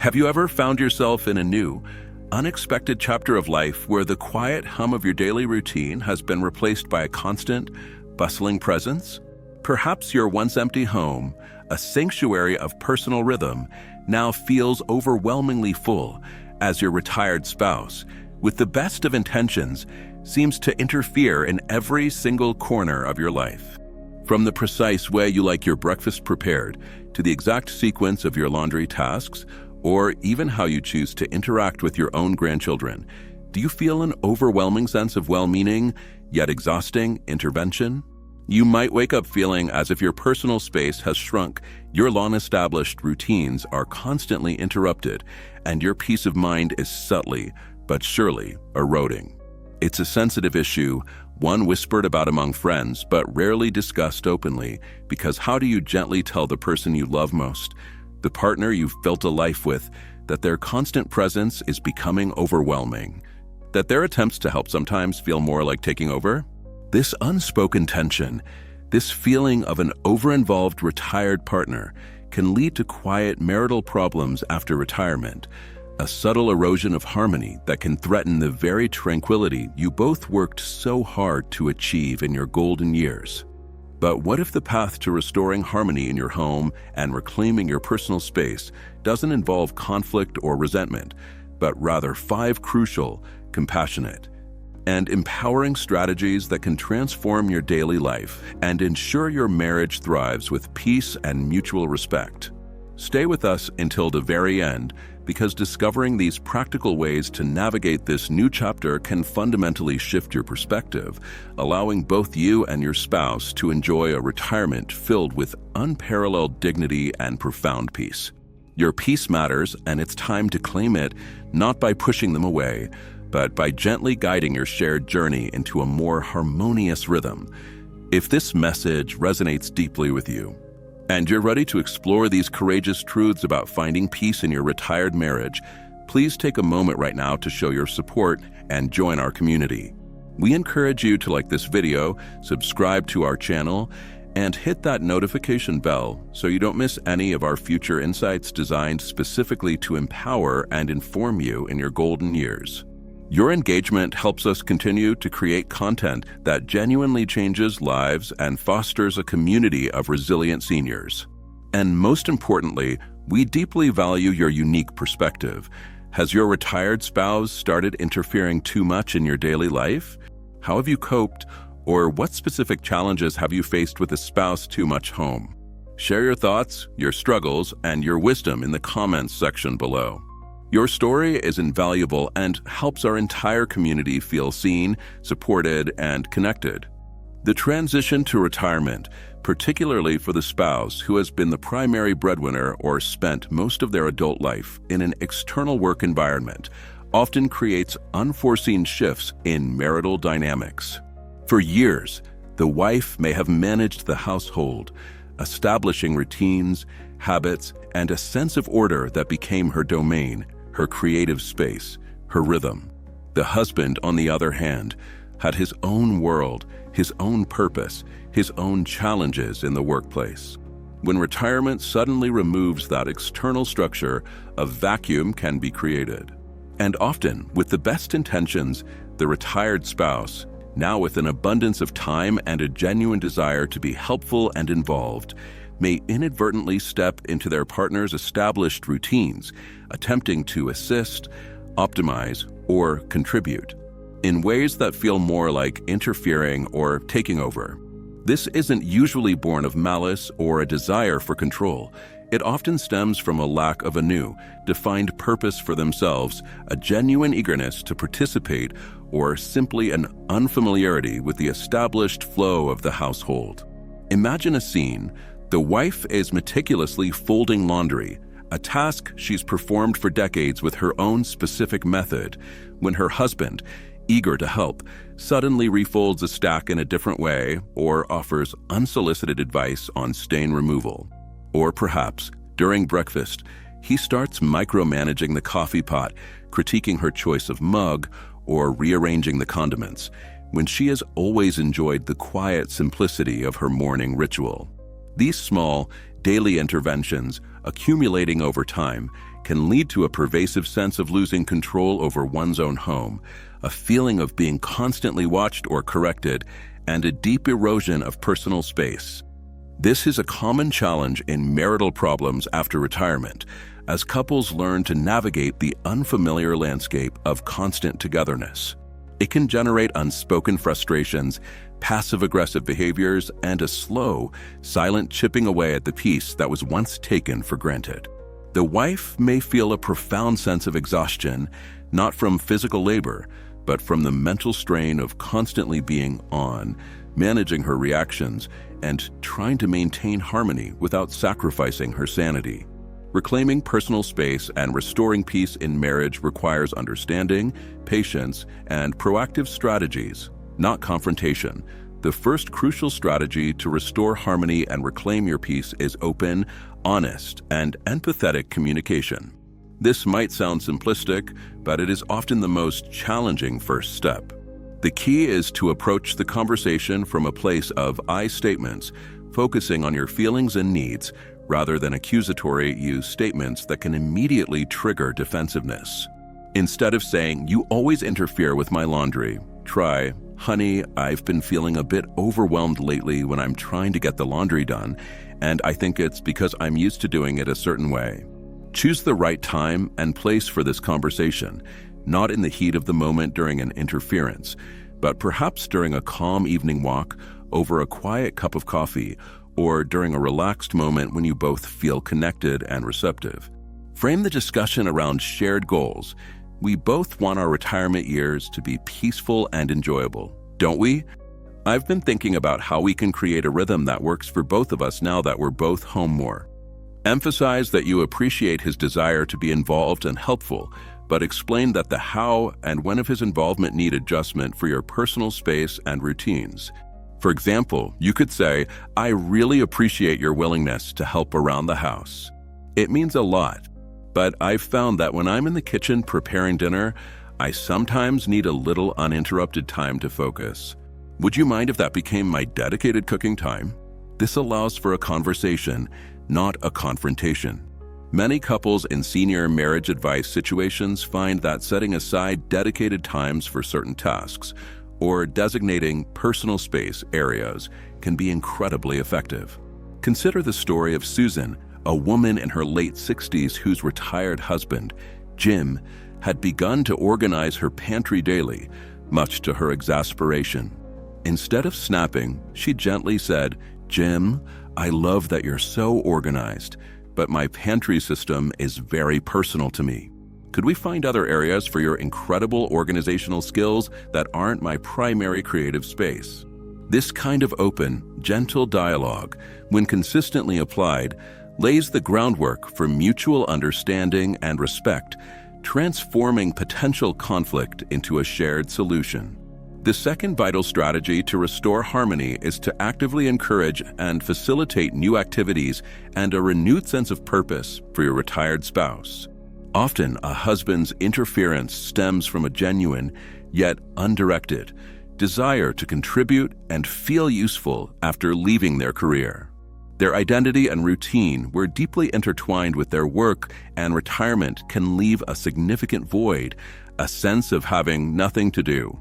Have you ever found yourself in a new, unexpected chapter of life where the quiet hum of your daily routine has been replaced by a constant, bustling presence? Perhaps your once empty home, a sanctuary of personal rhythm, now feels overwhelmingly full as your retired spouse, with the best of intentions, seems to interfere in every single corner of your life. From the precise way you like your breakfast prepared, to the exact sequence of your laundry tasks, or even how you choose to interact with your own grandchildren, do you feel an overwhelming sense of well-meaning, yet exhausting intervention? You might wake up feeling as if your personal space has shrunk, your long-established routines are constantly interrupted, and your peace of mind is subtly, but surely, eroding. It's a sensitive issue, one whispered about among friends, but rarely discussed openly, because how do you gently tell the person you love most, the partner you've built a life with, that their constant presence is becoming overwhelming? That their attempts to help sometimes feel more like taking over? This unspoken tension, this feeling of an over-involved retired partner, can lead to quiet marital problems after retirement, a subtle erosion of harmony that can threaten the very tranquility you both worked so hard to achieve in your golden years. But what if the path to restoring harmony in your home and reclaiming your personal space doesn't involve conflict or resentment, but rather 5 crucial, compassionate, and empowering strategies that can transform your daily life and ensure your marriage thrives with peace and mutual respect? Stay with us until the very end, because discovering these practical ways to navigate this new chapter can fundamentally shift your perspective, allowing both you and your spouse to enjoy a retirement filled with unparalleled dignity and profound peace. Your peace matters, and it's time to claim it, not by pushing them away, but by gently guiding your shared journey into a more harmonious rhythm. If this message resonates deeply with you, and you're ready to explore these courageous truths about finding peace in your retired marriage, please take a moment right now to show your support and join our community. We encourage you to like this video, subscribe to our channel, and hit that notification bell so you don't miss any of our future insights designed specifically to empower and inform you in your golden years. Your engagement helps us continue to create content that genuinely changes lives and fosters a community of resilient seniors. And most importantly, we deeply value your unique perspective. Has your retired spouse started interfering too much in your daily life? How have you coped? Or what specific challenges have you faced with a spouse too much home? Share your thoughts, your struggles, and your wisdom in the comments section below. Your story is invaluable and helps our entire community feel seen, supported, and connected. The transition to retirement, particularly for the spouse who has been the primary breadwinner or spent most of their adult life in an external work environment, often creates unforeseen shifts in marital dynamics. For years, the wife may have managed the household, establishing routines, habits, and a sense of order that became her domain, her creative space, her rhythm. The husband, on the other hand, had his own world, his own purpose, his own challenges in the workplace. When retirement suddenly removes that external structure, a vacuum can be created. And often, with the best intentions, the retired spouse, now with an abundance of time and a genuine desire to be helpful and involved, may inadvertently step into their partner's established routines, attempting to assist, optimize, or contribute in ways that feel more like interfering or taking over. This isn't usually born of malice or a desire for control. It often stems from a lack of a new, defined purpose for themselves, a genuine eagerness to participate, or simply an unfamiliarity with the established flow of the household. Imagine a scene. The wife is meticulously folding laundry, a task she's performed for decades with her own specific method, when her husband, eager to help, suddenly refolds a stack in a different way or offers unsolicited advice on stain removal. Or perhaps, during breakfast, he starts micromanaging the coffee pot, critiquing her choice of mug, or rearranging the condiments, when she has always enjoyed the quiet simplicity of her morning ritual. These small, daily interventions, accumulating over time, can lead to a pervasive sense of losing control over one's own home, a feeling of being constantly watched or corrected, and a deep erosion of personal space. This is a common challenge in marital problems after retirement, as couples learn to navigate the unfamiliar landscape of constant togetherness. It can generate unspoken frustrations, passive-aggressive behaviors, and a slow, silent chipping away at the peace that was once taken for granted. The wife may feel a profound sense of exhaustion, not from physical labor, but from the mental strain of constantly being on, managing her reactions, and trying to maintain harmony without sacrificing her sanity. Reclaiming personal space and restoring peace in marriage requires understanding, patience, and proactive strategies, not confrontation. The first crucial strategy to restore harmony and reclaim your peace is open, honest, and empathetic communication. This might sound simplistic, but it is often the most challenging first step. The key is to approach the conversation from a place of I statements, focusing on your feelings and needs, rather than accusatory use statements that can immediately trigger defensiveness. Instead of saying, "You always interfere with my laundry," try, "Honey, I've been feeling a bit overwhelmed lately when I'm trying to get the laundry done, and I think it's because I'm used to doing it a certain way." Choose the right time and place for this conversation, not in the heat of the moment during an interference, but perhaps during a calm evening walk, over a quiet cup of coffee, or during a relaxed moment when you both feel connected and receptive. Frame the discussion around shared goals. We both want our retirement years to be peaceful and enjoyable, don't we? I've been thinking about how we can create a rhythm that works for both of us now that we're both home more. Emphasize that you appreciate his desire to be involved and helpful, but explain that the how and when of his involvement need adjustment for your personal space and routines. For example, you could say, "I really appreciate your willingness to help around the house. It means a lot, but I've found that when I'm in the kitchen preparing dinner, I sometimes need a little uninterrupted time to focus. Would you mind if that became my dedicated cooking time?" This allows for a conversation, not a confrontation. Many couples in senior marriage advice situations find that setting aside dedicated times for certain tasks, or designating personal space areas, can be incredibly effective. Consider the story of Susan, a woman in her late 60s whose retired husband, Jim, had begun to organize her pantry daily, much to her exasperation. Instead of snapping, she gently said, "Jim, I love that you're so organized, but my pantry system is very personal to me. Could we find other areas for your incredible organizational skills that aren't my primary creative space?" This kind of open, gentle dialogue, when consistently applied, lays the groundwork for mutual understanding and respect, transforming potential conflict into a shared solution. The second vital strategy to restore harmony is to actively encourage and facilitate new activities and a renewed sense of purpose for your retired spouse. Often, a husband's interference stems from a genuine, yet undirected, desire to contribute and feel useful after leaving their career. Their identity and routine were deeply intertwined with their work, and retirement can leave a significant void, a sense of having nothing to do.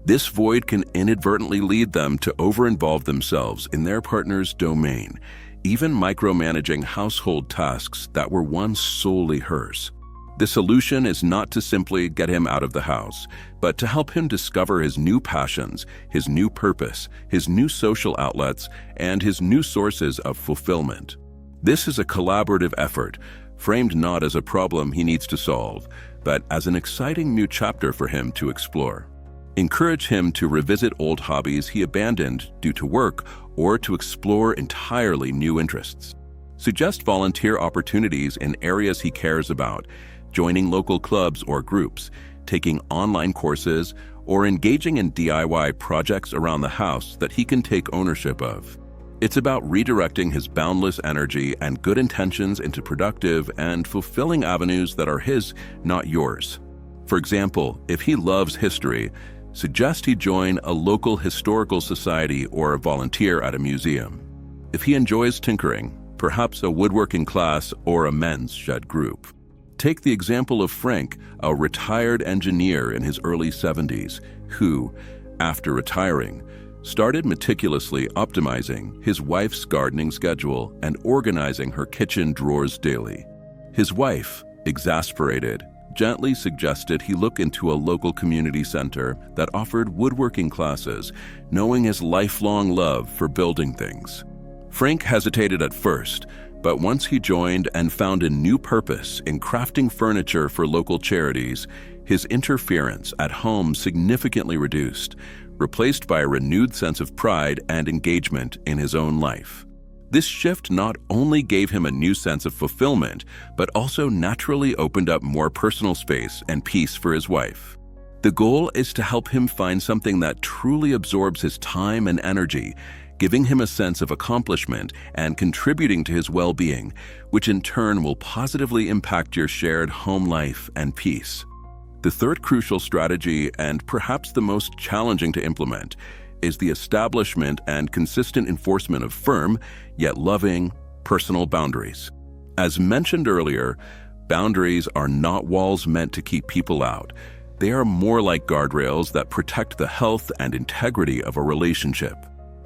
This void can inadvertently lead them to over-involve themselves in their partner's domain, even micromanaging household tasks that were once solely hers. The solution is not to simply get him out of the house, but to help him discover his new passions, his new purpose, his new social outlets, and his new sources of fulfillment. This is a collaborative effort, framed not as a problem he needs to solve, but as an exciting new chapter for him to explore. Encourage him to revisit old hobbies he abandoned due to work or to explore entirely new interests. Suggest volunteer opportunities in areas he cares about, joining local clubs or groups, taking online courses, or engaging in DIY projects around the house that he can take ownership of. It's about redirecting his boundless energy and good intentions into productive and fulfilling avenues that are his, not yours. For example, if he loves history, suggest he join a local historical society or volunteer at a museum. If he enjoys tinkering, perhaps a woodworking class or a men's shed group. Take the example of Frank, a retired engineer in his early 70s, who, after retiring, started meticulously optimizing his wife's gardening schedule and organizing her kitchen drawers daily. His wife, exasperated, gently suggested he look into a local community center that offered woodworking classes, knowing his lifelong love for building things. Frank hesitated at first, but once he joined and found a new purpose in crafting furniture for local charities, his interference at home significantly reduced, replaced by a renewed sense of pride and engagement in his own life. This shift not only gave him a new sense of fulfillment, but also naturally opened up more personal space and peace for his wife. The goal is to help him find something that truly absorbs his time and energy, giving him a sense of accomplishment and contributing to his well-being, which in turn will positively impact your shared home life and peace. The third crucial strategy, and perhaps the most challenging to implement, is the establishment and consistent enforcement of firm, yet loving, personal boundaries. As mentioned earlier, boundaries are not walls meant to keep people out. They are more like guardrails that protect the health and integrity of a relationship.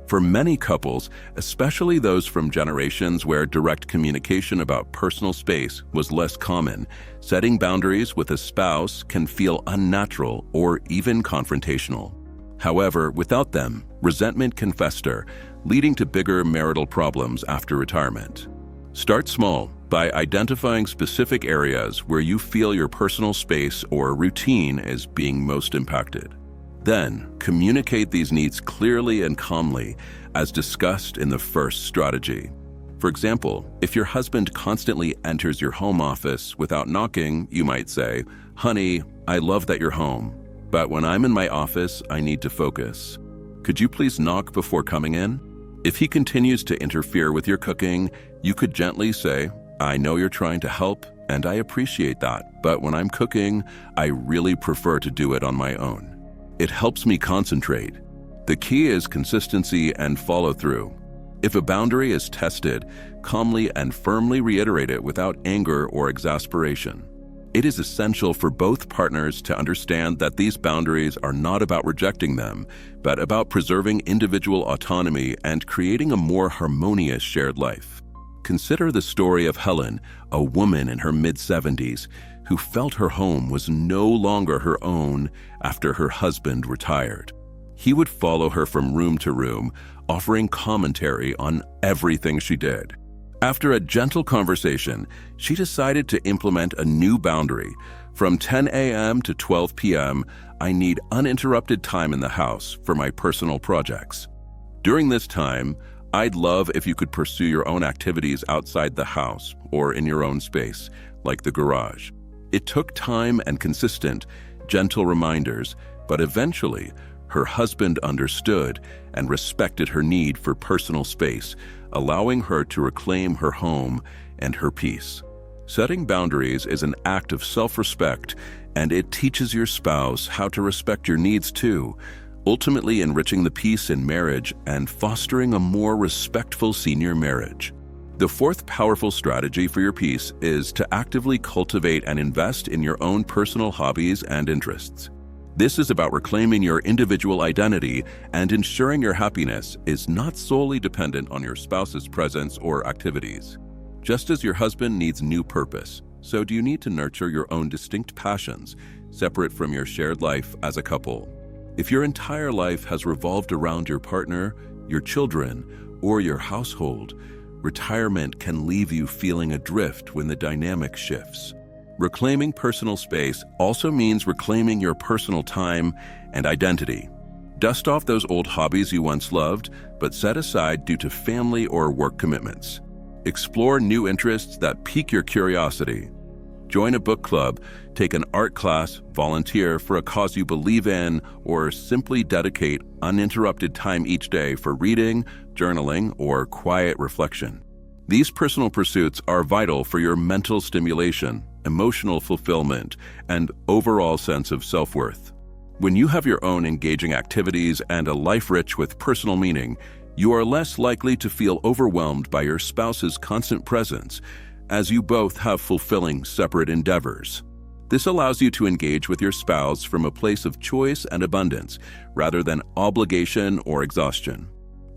For many couples, especially those from generations where direct communication about personal space was less common, setting boundaries with a spouse can feel unnatural or even confrontational. However, without them, resentment can fester, leading to bigger marital problems after retirement. Start small by identifying specific areas where you feel your personal space or routine is being most impacted. Then, communicate these needs clearly and calmly, as discussed in the first strategy. For example, if your husband constantly enters your home office without knocking, you might say, "Honey, I love that you're home, but when I'm in my office, I need to focus. Could you please knock before coming in?" If he continues to interfere with your cooking, you could gently say, "I know you're trying to help, and I appreciate that, but when I'm cooking, I really prefer to do it on my own. It helps me concentrate." The key is consistency and follow-through. If a boundary is tested, calmly and firmly reiterate it without anger or exasperation. It is essential for both partners to understand that these boundaries are not about rejecting them, but about preserving individual autonomy and creating a more harmonious shared life. Consider the story of Helen, a woman in her mid-70s, who felt her home was no longer her own after her husband retired. He would follow her from room to room, offering commentary on everything she did. After a gentle conversation, she decided to implement a new boundary. From 10 a.m. to 12 p.m., I need uninterrupted time in the house for my personal projects. During this time, I'd love if you could pursue your own activities outside the house or in your own space, like the garage. It took time and consistent, gentle reminders, but eventually, her husband understood and respected her need for personal space, allowing her to reclaim her home and her peace. Setting boundaries is an act of self-respect, and it teaches your spouse how to respect your needs too, ultimately enriching the peace in marriage and fostering a more respectful senior marriage. The fourth powerful strategy for your peace is to actively cultivate and invest in your own personal hobbies and interests. This is about reclaiming your individual identity and ensuring your happiness is not solely dependent on your spouse's presence or activities. Just as your husband needs new purpose, so do you need to nurture your own distinct passions, separate from your shared life as a couple. If your entire life has revolved around your partner, your children, or your household, retirement can leave you feeling adrift when the dynamic shifts. Reclaiming personal space also means reclaiming your personal time and identity. Dust off those old hobbies you once loved, but set aside due to family or work commitments. Explore new interests that pique your curiosity. Join a book club, take an art class, volunteer for a cause you believe in, or simply dedicate uninterrupted time each day for reading, journaling, or quiet reflection. These personal pursuits are vital for your mental stimulation, emotional fulfillment, and overall sense of self-worth. When you have your own engaging activities and a life rich with personal meaning, you are less likely to feel overwhelmed by your spouse's constant presence, as you both have fulfilling separate endeavors. This allows you to engage with your spouse from a place of choice and abundance, rather than obligation or exhaustion.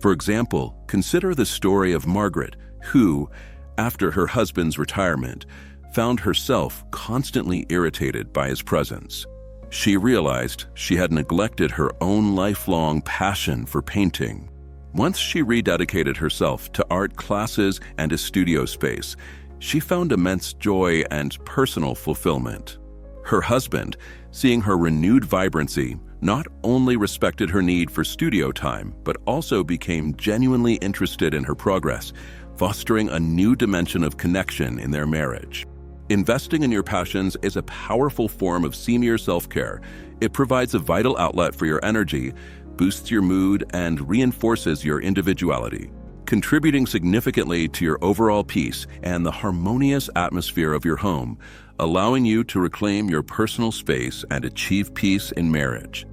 For example, consider the story of Margaret, who, after her husband's retirement, found herself constantly irritated by his presence. She realized she had neglected her own lifelong passion for painting. Once she rededicated herself to art classes and a studio space, she found immense joy and personal fulfillment. Her husband, seeing her renewed vibrancy, not only respected her need for studio time, but also became genuinely interested in her progress, fostering a new dimension of connection in their marriage. Investing in your passions is a powerful form of senior self-care. It provides a vital outlet for your energy, boosts your mood, and reinforces your individuality, contributing significantly to your overall peace and the harmonious atmosphere of your home, allowing you to reclaim your personal space and achieve peace in marriage.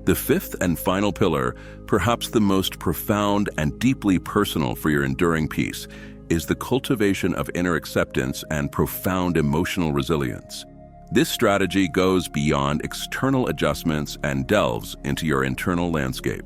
The fifth and final pillar, perhaps the most profound and deeply personal for your enduring peace, is the cultivation of inner acceptance and profound emotional resilience. This strategy goes beyond external adjustments and delves into your internal landscape.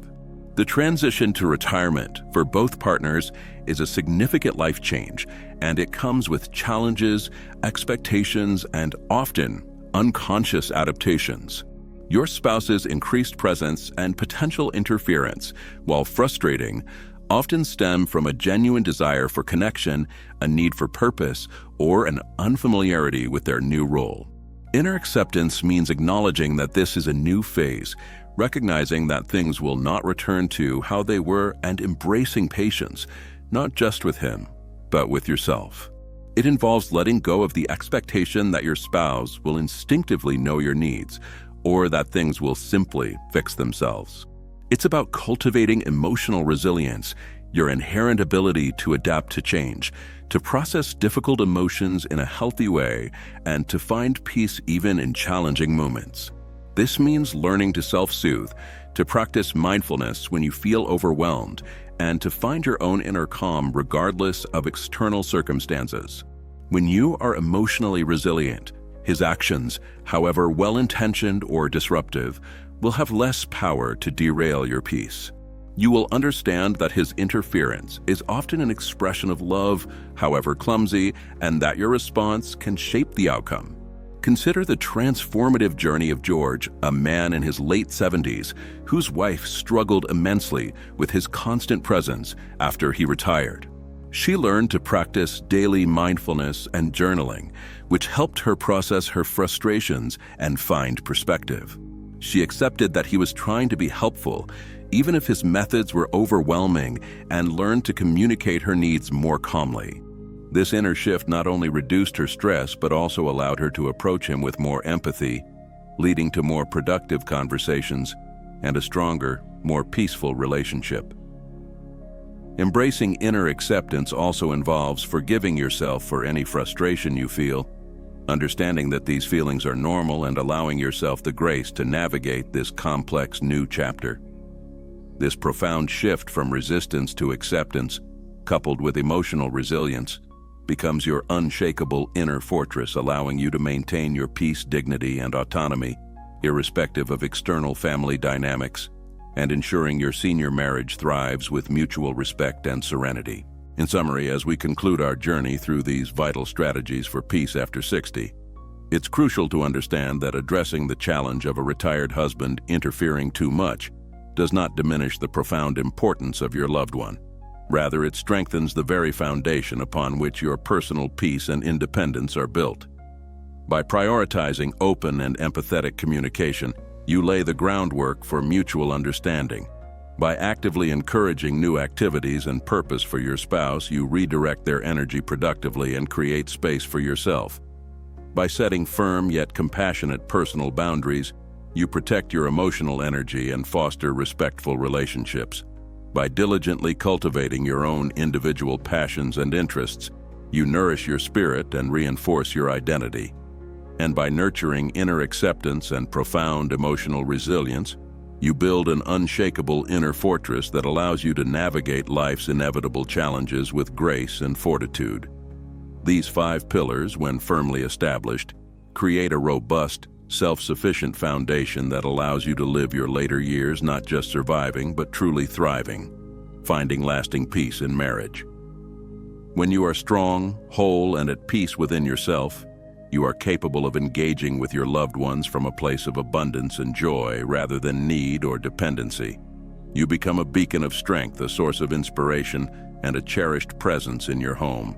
The transition to retirement for both partners is a significant life change, and it comes with challenges, expectations, and often unconscious adaptations. Your spouse's increased presence and potential interference, while frustrating, often stem from a genuine desire for connection, a need for purpose, or an unfamiliarity with their new role. Inner acceptance means acknowledging that this is a new phase, recognizing that things will not return to how they were, and embracing patience, not just with him, but with yourself. It involves letting go of the expectation that your spouse will instinctively know your needs, or that things will simply fix themselves. It's about cultivating emotional resilience, your inherent ability to adapt to change, to process difficult emotions in a healthy way, and to find peace even in challenging moments. This means learning to self-soothe, to practice mindfulness when you feel overwhelmed, and to find your own inner calm regardless of external circumstances. When you are emotionally resilient, his actions, however well-intentioned or disruptive, will have less power to derail your peace. You will understand that his interference is often an expression of love, however clumsy, and that your response can shape the outcome. Consider the transformative journey of George, a man in his late 70s, whose wife struggled immensely with his constant presence after he retired. She learned to practice daily mindfulness and journaling, which helped her process her frustrations and find perspective. She accepted that he was trying to be helpful, even if his methods were overwhelming, and learned to communicate her needs more calmly. This inner shift not only reduced her stress, but also allowed her to approach him with more empathy, leading to more productive conversations and a stronger, more peaceful relationship. Embracing inner acceptance also involves forgiving yourself for any frustration you feel, understanding that these feelings are normal, and allowing yourself the grace to navigate this complex new chapter. This profound shift from resistance to acceptance, coupled with emotional resilience, becomes your unshakable inner fortress, allowing you to maintain your peace, dignity, and autonomy, irrespective of external family dynamics, and ensuring your senior marriage thrives with mutual respect and serenity. In summary, as we conclude our journey through these vital strategies for peace after 60, it's crucial to understand that addressing the challenge of a retired husband interfering too much does not diminish the profound importance of your loved one. Rather, it strengthens the very foundation upon which your personal peace and independence are built. By prioritizing open and empathetic communication, you lay the groundwork for mutual understanding. By actively encouraging new activities and purpose for your spouse, you redirect their energy productively and create space for yourself. By setting firm yet compassionate personal boundaries, you protect your emotional energy and foster respectful relationships. By diligently cultivating your own individual passions and interests, you nourish your spirit and reinforce your identity. And by nurturing inner acceptance and profound emotional resilience, you build an unshakable inner fortress that allows you to navigate life's inevitable challenges with grace and fortitude. These 5 pillars, when firmly established, create a robust, self-sufficient foundation that allows you to live your later years not just surviving but truly thriving, finding lasting peace in marriage. When you are strong, whole, and at peace within yourself, you are capable of engaging with your loved ones from a place of abundance and joy rather than need or dependency. You become a beacon of strength, a source of inspiration, and a cherished presence in your home.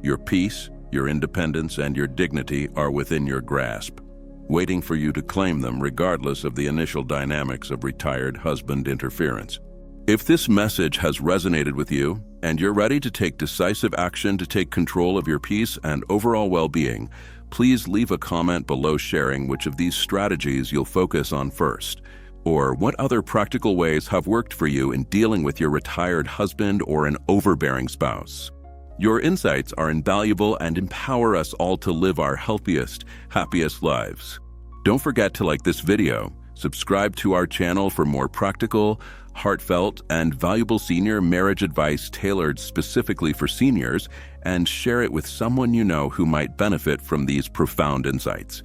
Your peace, your independence, and your dignity are within your grasp, waiting for you to claim them regardless of the initial dynamics of retired husband interference. If this message has resonated with you, and you're ready to take decisive action to take control of your peace and overall well-being, please leave a comment below sharing which of these strategies you'll focus on first, or what other practical ways have worked for you in dealing with your retired husband or an overbearing spouse. Your insights are invaluable and empower us all to live our healthiest, happiest lives. Don't forget to like this video, subscribe to our channel for more practical, heartfelt, and valuable senior marriage advice tailored specifically for seniors, and share it with someone you know who might benefit from these profound insights,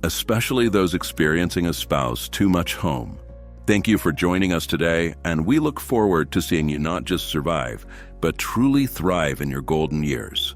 especially those experiencing a spouse too much home. Thank you for joining us today, and we look forward to seeing you not just survive, but truly thrive in your golden years.